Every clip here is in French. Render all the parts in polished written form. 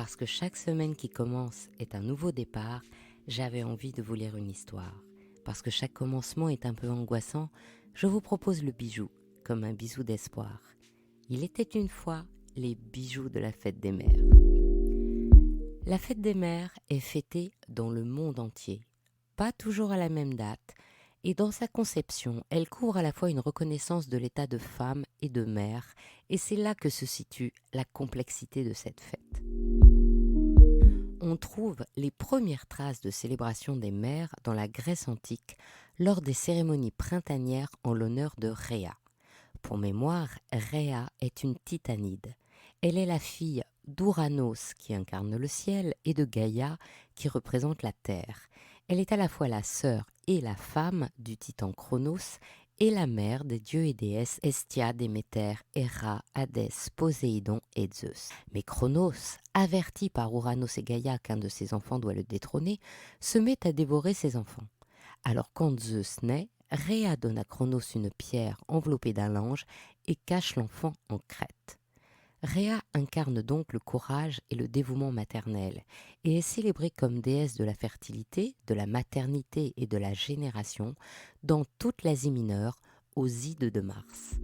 Parce que chaque semaine qui commence est un nouveau départ, j'avais envie de vous lire une histoire. Parce que chaque commencement est un peu angoissant, je vous propose le bijou, comme un bisou d'espoir. Il était une fois les bijoux de la fête des mères. La fête des mères est fêtée dans le monde entier, pas toujours à la même date, et dans sa conception, elle couvre à la fois une reconnaissance de l'état de femme et de mère, et c'est là que se situe la complexité de cette fête. On trouve les premières traces de célébration des mères dans la Grèce antique lors des cérémonies printanières en l'honneur de Rhéa. Pour mémoire, Rhéa est une titanide. Elle est la fille d'Ouranos qui incarne le ciel et de Gaïa qui représente la terre. Elle est à la fois la sœur et la femme du titan Chronos et la mère des dieux et déesses Hestia, Déméter, Héra, Hadès, Poséidon et Zeus. Mais Chronos, averti par Ouranos et Gaïa qu'un de ses enfants doit le détrôner, se met à dévorer ses enfants. Alors quand Zeus naît, Rhéa donne à Chronos une pierre enveloppée d'un linge et cache l'enfant en Crète. Rhéa incarne donc le courage et le dévouement maternel et est célébrée comme déesse de la fertilité, de la maternité et de la génération dans toute l'Asie mineure aux Ides de Mars.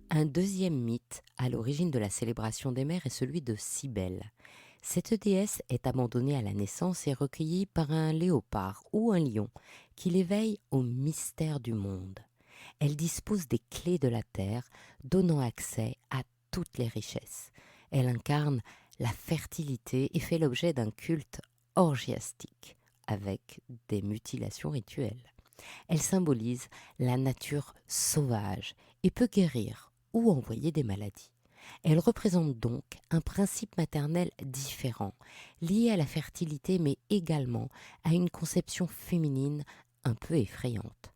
Un deuxième mythe à l'origine de la célébration des mères est celui de Cybèle. Cette déesse est abandonnée à la naissance et recueillie par un léopard ou un lion qui l'éveille au mystère du monde. Elle dispose des clés de la terre, donnant accès à toutes les richesses. Elle incarne la fertilité et fait l'objet d'un culte orgiastique, avec des mutilations rituelles. Elle symbolise la nature sauvage et peut guérir ou envoyer des maladies. Elle représente donc un principe maternel différent, lié à la fertilité mais également à une conception féminine un peu effrayante.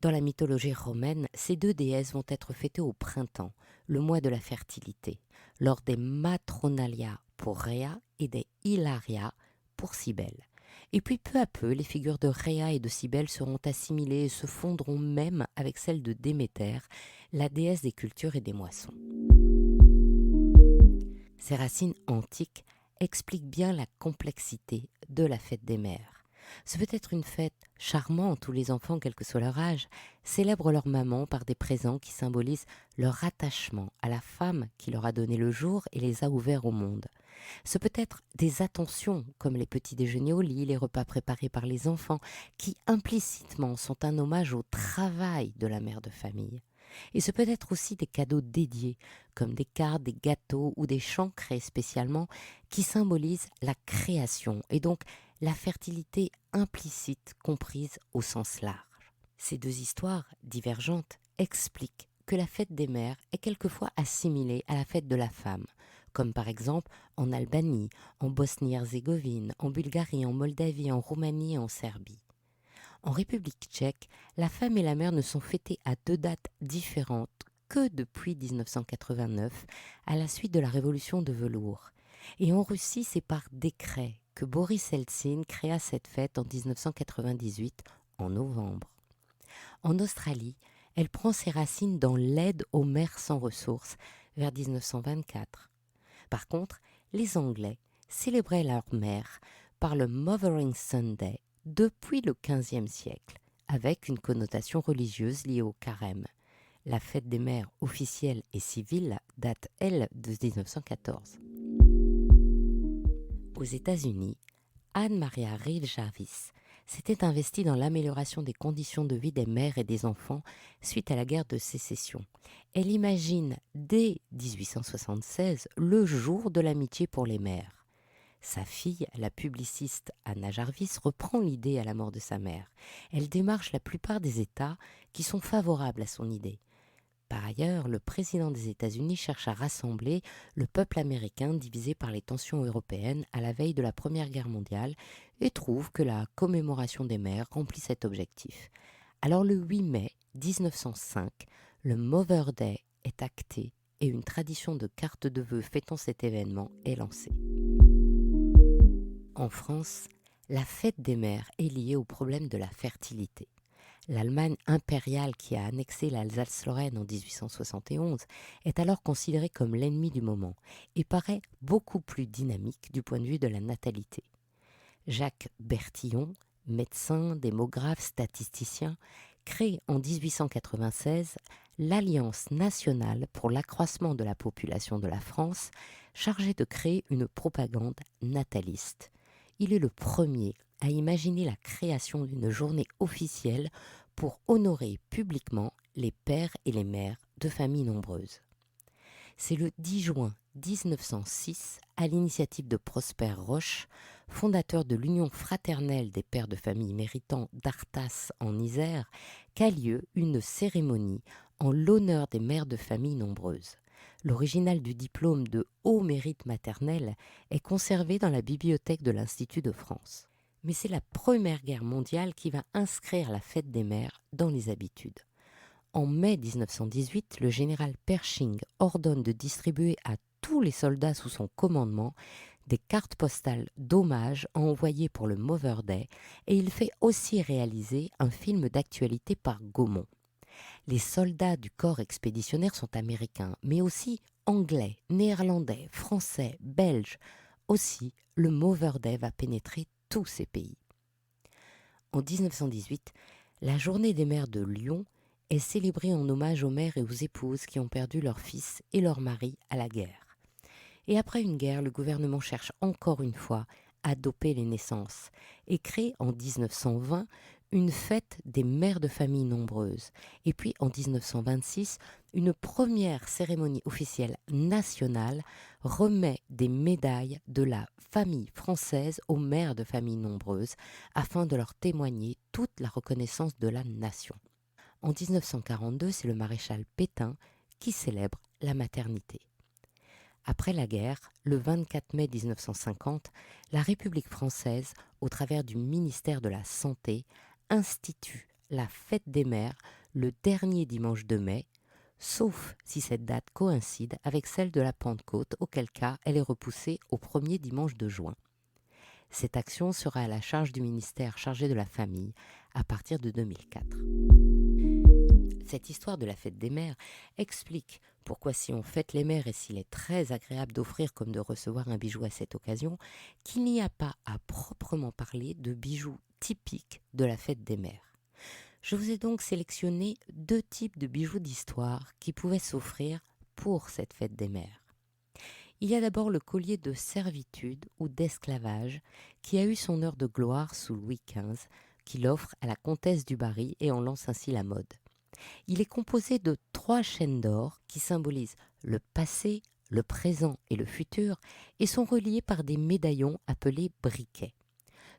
Dans la mythologie romaine, ces deux déesses vont être fêtées au printemps, le mois de la fertilité, lors des Matronalia pour Rhéa et des Hilaria pour Cybèle. Et puis peu à peu, les figures de Rhéa et de Cybèle seront assimilées et se fondront même avec celles de Déméter, la déesse des cultures et des moissons. Ces racines antiques expliquent bien la complexité de la fête des mères. Ce peut être une fête charmante où les enfants, quel que soit leur âge, célèbrent leur maman par des présents qui symbolisent leur attachement à la femme qui leur a donné le jour et les a ouverts au monde. Ce peut être des attentions comme les petits déjeuners au lit, les repas préparés par les enfants, qui implicitement sont un hommage au travail de la mère de famille. Et ce peut être aussi des cadeaux dédiés, comme des cartes, des gâteaux ou des chants créés spécialement, qui symbolisent la création et donc la fertilité implicite comprise au sens large. Ces deux histoires divergentes expliquent que la fête des mères est quelquefois assimilée à la fête de la femme, comme par exemple en Albanie, en Bosnie-Herzégovine, en Bulgarie, en Moldavie, en Roumanie et en Serbie. En République tchèque, la femme et la mère ne sont fêtées à deux dates différentes que depuis 1989, à la suite de la révolution de velours. Et en Russie, c'est par décret que Boris Eltsine créa cette fête en 1998, en novembre. En Australie, elle prend ses racines dans l'aide aux mères sans ressources, vers 1924. Par contre, les Anglais célébraient leur mère par le Mothering Sunday depuis le XVe siècle, avec une connotation religieuse liée au carême. La fête des mères officielle et civile date, elle, de 1914. Aux États-Unis, Anne-Maria Reeve Jarvis s'était investie dans l'amélioration des conditions de vie des mères et des enfants suite à la guerre de sécession. Elle imagine dès 1876 le jour de l'amitié pour les mères. Sa fille, la publiciste Anna Jarvis, reprend l'idée à la mort de sa mère. Elle démarche la plupart des États qui sont favorables à son idée. Par ailleurs, le président des États-Unis cherche à rassembler le peuple américain divisé par les tensions européennes à la veille de la Première Guerre mondiale et trouve que la commémoration des mères remplit cet objectif. Alors le 8 mai 1905, le Mother Day est acté et une tradition de carte de vœux fêtant cet événement est lancée. En France, la fête des mères est liée au problème de la fertilité. L'Allemagne impériale qui a annexé l'Alsace-Lorraine en 1871 est alors considérée comme l'ennemi du moment et paraît beaucoup plus dynamique du point de vue de la natalité. Jacques Bertillon, médecin, démographe, statisticien, crée en 1896 l'Alliance nationale pour l'accroissement de la population de la France, chargée de créer une propagande nataliste. Il est le premier à imaginer la création d'une journée officielle pour honorer publiquement les pères et les mères de familles nombreuses. C'est le 10 juin 1906, à l'initiative de Prosper Roche, fondateur de l'Union fraternelle des pères de famille méritants d'Artas en Isère, qu'a lieu une cérémonie en l'honneur des mères de famille nombreuses. L'original du diplôme de haut mérite maternel est conservé dans la bibliothèque de l'Institut de France. Mais c'est la Première Guerre mondiale qui va inscrire la fête des mères dans les habitudes. En mai 1918, le général Pershing ordonne de distribuer à tous les soldats sous son commandement des cartes postales d'hommage envoyées pour le Mother Day et il fait aussi réaliser un film d'actualité par Gaumont. Les soldats du corps expéditionnaire sont américains, mais aussi anglais, néerlandais, français, belges. Aussi, le Mother Day va pénétrer tous ces pays. En 1918, la Journée des mères de Lyon est célébrée en hommage aux mères et aux épouses qui ont perdu leur fils et leur mari à la guerre. Et après une guerre, le gouvernement cherche encore une fois à doper les naissances et crée en 1920 une fête des mères de famille nombreuses. Et puis en 1926, une première cérémonie officielle nationale remet des médailles de la famille française aux mères de famille nombreuses afin de leur témoigner toute la reconnaissance de la nation. En 1942, c'est le maréchal Pétain qui célèbre la maternité. Après la guerre, le 24 mai 1950, la République française, au travers du ministère de la Santé, institue la fête des mères le dernier dimanche de mai, sauf si cette date coïncide avec celle de la Pentecôte, auquel cas elle est repoussée au premier dimanche de juin. Cette action sera à la charge du ministère chargé de la famille à partir de 2004. Cette histoire de la fête des mères explique pourquoi si on fête les mères et s'il est très agréable d'offrir comme de recevoir un bijou à cette occasion, qu'il n'y a pas à proprement parler de bijoux typiques de la fête des mères. Je vous ai donc sélectionné 2 types de bijoux d'histoire qui pouvaient s'offrir pour cette fête des mères. Il y a d'abord le collier de servitude ou d'esclavage qui a eu son heure de gloire sous Louis XV, qu'il offre à la comtesse du Barry et en lance ainsi la mode. Il est composé de 3 chaînes d'or qui symbolisent le passé, le présent et le futur et sont reliés par des médaillons appelés briquets.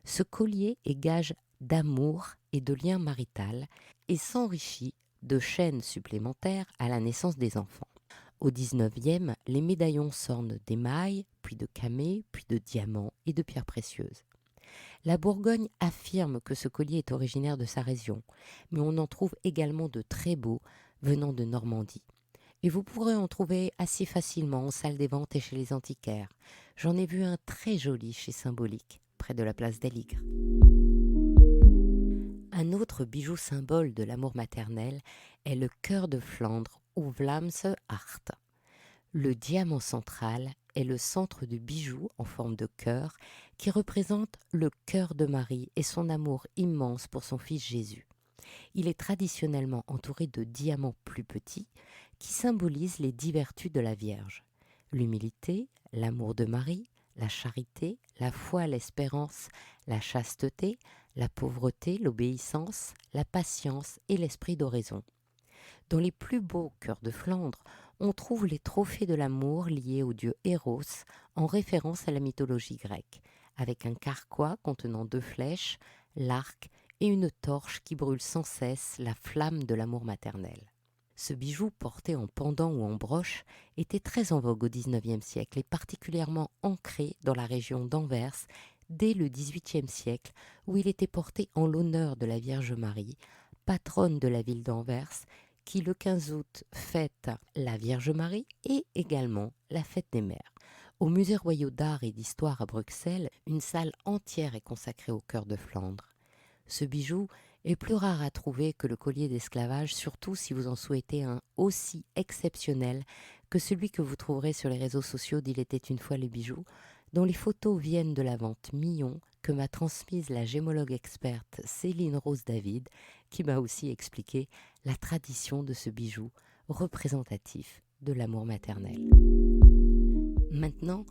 Ce collier est gage d'amour et de lien marital et s'enrichit de chaînes supplémentaires à la naissance des enfants. Au XIXe, les médaillons s'ornent d'émail, puis de camée, puis de diamants et de pierres précieuses. La Bourgogne affirme que ce collier est originaire de sa région, mais on en trouve également de très beaux venant de Normandie. Et vous pourrez en trouver assez facilement en salle des ventes et chez les antiquaires. J'en ai vu un très joli chez Symbolique, près de la place d'Aligre. Un autre bijou symbole de l'amour maternel est le cœur de Flandre ou Vlaamse hart. Le diamant central est le centre du bijou en forme de cœur qui représente le cœur de Marie et son amour immense pour son fils Jésus. Il est traditionnellement entouré de diamants plus petits qui symbolisent les 10 vertus de la Vierge. L'humilité, l'amour de Marie, la charité, la foi, l'espérance, la chasteté, la pauvreté, l'obéissance, la patience et l'esprit d'oraison. Dans les plus beaux cœurs de Flandre, on trouve les trophées de l'amour liés au dieu Eros en référence à la mythologie grecque, avec un carquois contenant 2 flèches, l'arc et une torche qui brûle sans cesse la flamme de l'amour maternel. Ce bijou porté en pendant ou en broche était très en vogue au XIXe siècle et particulièrement ancré dans la région d'Anvers dès le XVIIIe siècle où il était porté en l'honneur de la Vierge Marie, patronne de la ville d'Anvers, qui le 15 août fête la Vierge Marie et également la fête des mères. Au Musée royal d'art et d'histoire à Bruxelles, une salle entière est consacrée au cœur de Flandre. Ce bijou est plus rare à trouver que le collier d'esclavage, surtout si vous en souhaitez un aussi exceptionnel que celui que vous trouverez sur les réseaux sociaux d'Il était une fois le bijou, dont les photos viennent de la vente Millon que m'a transmise la gémologue experte Céline Rose David, qui m'a aussi expliqué la tradition de ce bijou représentatif de l'amour maternel. Maintenant,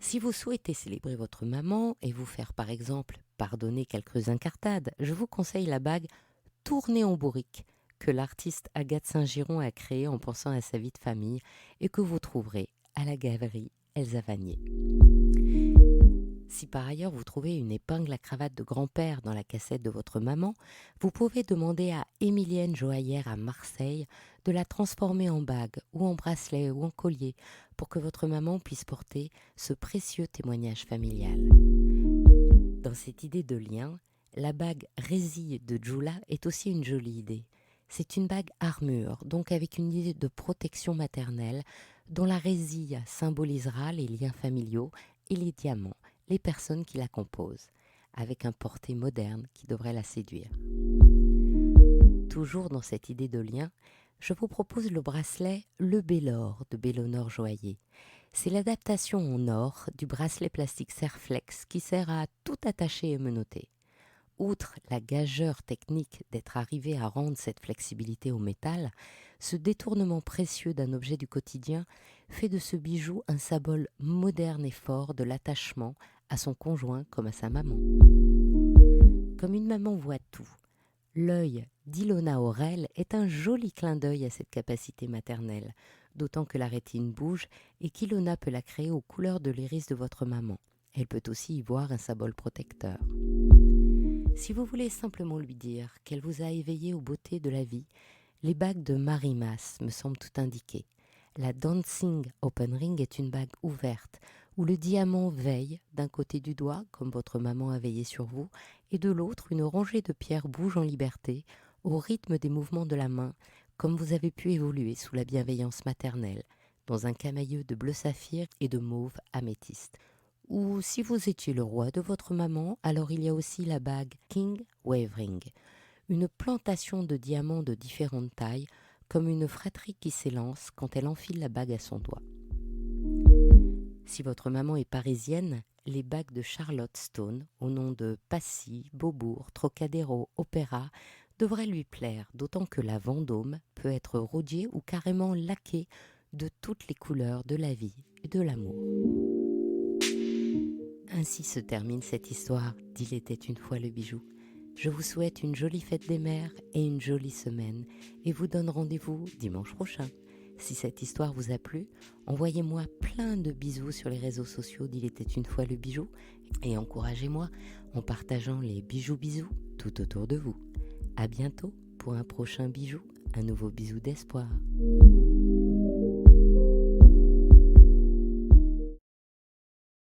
si vous souhaitez célébrer votre maman et vous faire par exemple pardonner quelques incartades, je vous conseille la bague tournée en bourrique que l'artiste Agathe Saint-Giron a créée en pensant à sa vie de famille et que vous trouverez à la galerie Elsa Vanier. Si par ailleurs vous trouvez une épingle à cravate de grand-père dans la cassette de votre maman, vous pouvez demander à Émilienne Joaillère à Marseille de la transformer en bague ou en bracelet ou en collier pour que votre maman puisse porter ce précieux témoignage familial. Dans cette idée de lien, la bague résille de Jula est aussi une jolie idée. C'est une bague armure, donc avec une idée de protection maternelle dont la résille symbolisera les liens familiaux et les diamants, les personnes qui la composent, avec un porté moderne qui devrait la séduire. Toujours dans cette idée de lien, je vous propose le bracelet Le Bellor de Bellonor Joaillier. C'est l'adaptation en or du bracelet plastique Serflex qui sert à tout attacher et menotter. Outre la gageure technique d'être arrivé à rendre cette flexibilité au métal, ce détournement précieux d'un objet du quotidien fait de ce bijou un symbole moderne et fort de l'attachement à son conjoint comme à sa maman. Comme une maman voit tout, l'œil d'Ilona Aurel est un joli clin d'œil à cette capacité maternelle, d'autant que la rétine bouge et qu'Ilona peut la créer aux couleurs de l'iris de votre maman. Elle peut aussi y voir un symbole protecteur. Si vous voulez simplement lui dire qu'elle vous a éveillé aux beautés de la vie, les bagues de Marie Mas me semblent tout indiquer. La Dancing Open Ring est une bague ouverte où le diamant veille d'un côté du doigt, comme votre maman a veillé sur vous, et de l'autre, une rangée de pierres bouge en liberté au rythme des mouvements de la main, comme vous avez pu évoluer sous la bienveillance maternelle, dans un camailleux de bleu saphir et de mauve améthyste. Ou si vous étiez le roi de votre maman, alors il y a aussi la bague King Wave Ring, une plantation de diamants de différentes tailles, comme une fratrie qui s'élance quand elle enfile la bague à son doigt. Si votre maman est parisienne, les bagues de Charlotte Stone, au nom de Passy, Beaubourg, Trocadéro, Opéra, devraient lui plaire, d'autant que la Vendôme peut être rodiée ou carrément laquée de toutes les couleurs de la vie et de l'amour. Ainsi se termine cette histoire d'Il était une fois le bijou. Je vous souhaite une jolie fête des mères et une jolie semaine et vous donne rendez-vous dimanche prochain. Si cette histoire vous a plu, envoyez-moi plein de bisous sur les réseaux sociaux d'Il était une fois le bijou et encouragez-moi en partageant les bijoux bisous tout autour de vous. À bientôt pour un prochain bijou, un nouveau bisou d'espoir.